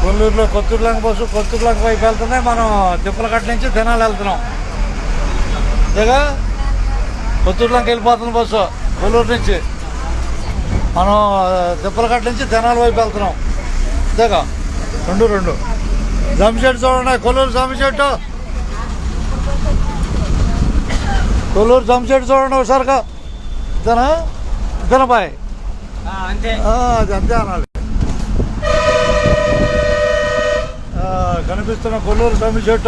కొల్లూరులో Kotturulanka bus Kotturulanka వైపు వెళ్తున్నాయి. మనం తిప్పలకట్ట నుంచి తెనాలి వెళ్తున్నాం. ఇదేగా కొత్తూరులంక వెళ్ళిపోతున్న బస్సు కొల్లూరు నుంచి. మనం తిప్పలకట్ట నుంచి తెనాలి వైపు వెళ్తున్నాం. ఇదేగా రెండు జమ్షెడ్ చూడండి. కొల్లూరు జమ్షెడ్, కొల్లూరు జమ్షెడ్ చూడండి ఒకసారిగా. ఇదేనా ఇదేనా బాయ్? అది అంతే అనాలి. కనిపిస్తున్న కొల్లూరు జమ్షెడ్.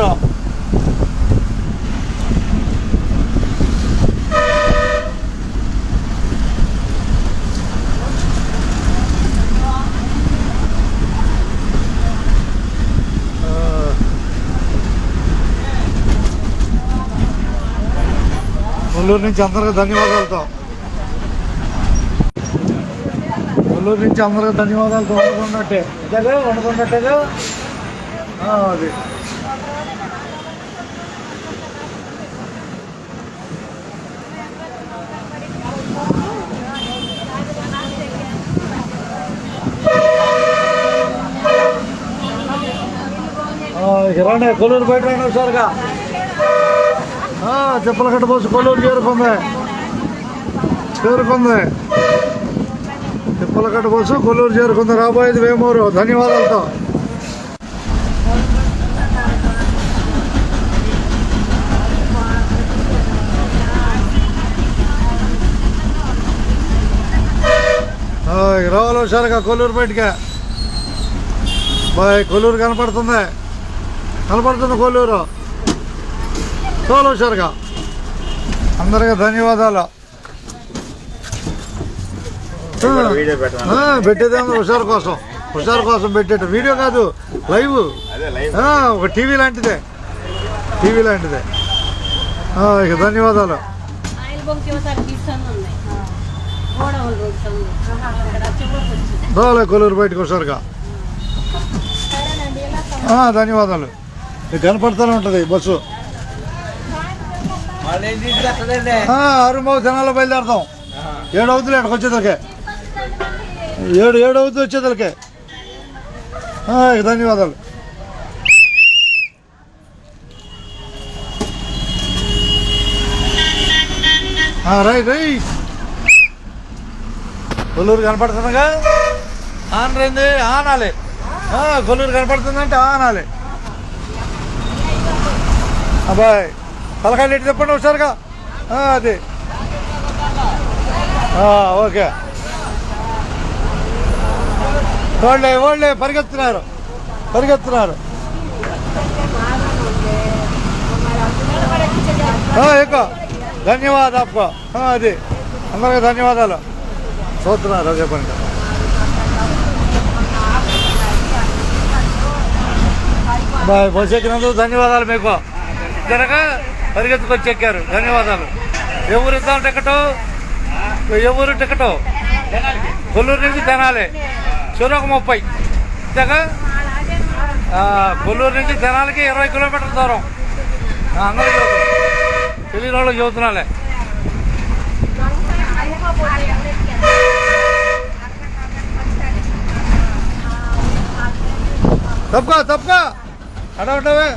కొల్లూరు నుంచి అందరికీ ధన్యవాదాలతో, కొల్లూరు నుంచి అందరికీ ధన్యవాదాలతో వండుకున్నట్టే. ఇదేగా వండుకున్నట్టేగా అది. రండి కొల్లూరు బయట రండి ఒకసారిగా. తిప్పలకట్ట బస్సు కొల్లూరు చేరుకుంది. తిప్పలకట్ట బస్సు కొల్లూరు చేరుకుంది. రాబోయేది వేమూరు. ధన్యవాదాలతో. రావాలి హుషారుగా కొల్లూరు బయటకే. బాయ్ కొల్లూరు కనపడుతుంది కొల్లూరు. చాలా హుషారుగా. అందరికీ ధన్యవాదాలు. పెట్టేదేమో హుషారు కోసం పెట్టేట వీడియో కాదు, లైవ్. ఒక టీవీ లాంటిదే. ఇక ధన్యవాదాలు. కొల్లూరు బయటకు హుషారుగా. ధన్యవాదాలు. కనపడుతూనే ఉంటుంది బస్సు. అరుమావు తెనాల్లో బయలుదేరతాం. 7 అవుతుంది అక్కడికి వచ్చేదలకే. 7 అవుతుంది వచ్చేదలకే. ధన్యవాదాలు. రైట్ కొల్లూరు కనపడుతుందిగా. ఆనరేంది ఆనాలి. కొల్లూరు కనపడుతుందంటే ఆనాలి. అబ్బాయి తలకాయలు ఎట్టి చెప్పండి ఒకసారిగా. అది ఓకే. వాళ్ళే పరిగెత్తున్నారు. ఎక్కువ ధన్యవాదాలు అప్ప. అది అందరికీ ధన్యవాదాలు. చూస్తున్నారు చెప్పండి. బాయ్ బస్సు ఎక్కినందుకు ధన్యవాదాలు మీకు. కనుక పరిగెత్తుకొచ్చి ఎక్కారు. ధన్యవాదాలు. ఎవరు ఇద్దాం టికెట్? కొల్లూరు నుంచి తెనాలి చెరొక 30. ఇంతగా కొల్లూరు నుంచి తెనాలికి 20 కిలోమీటర్ల దూరం. అందరూ తెలియని వాళ్ళకి చెబుతున్నాలే. తప్పుగా అడగటమే.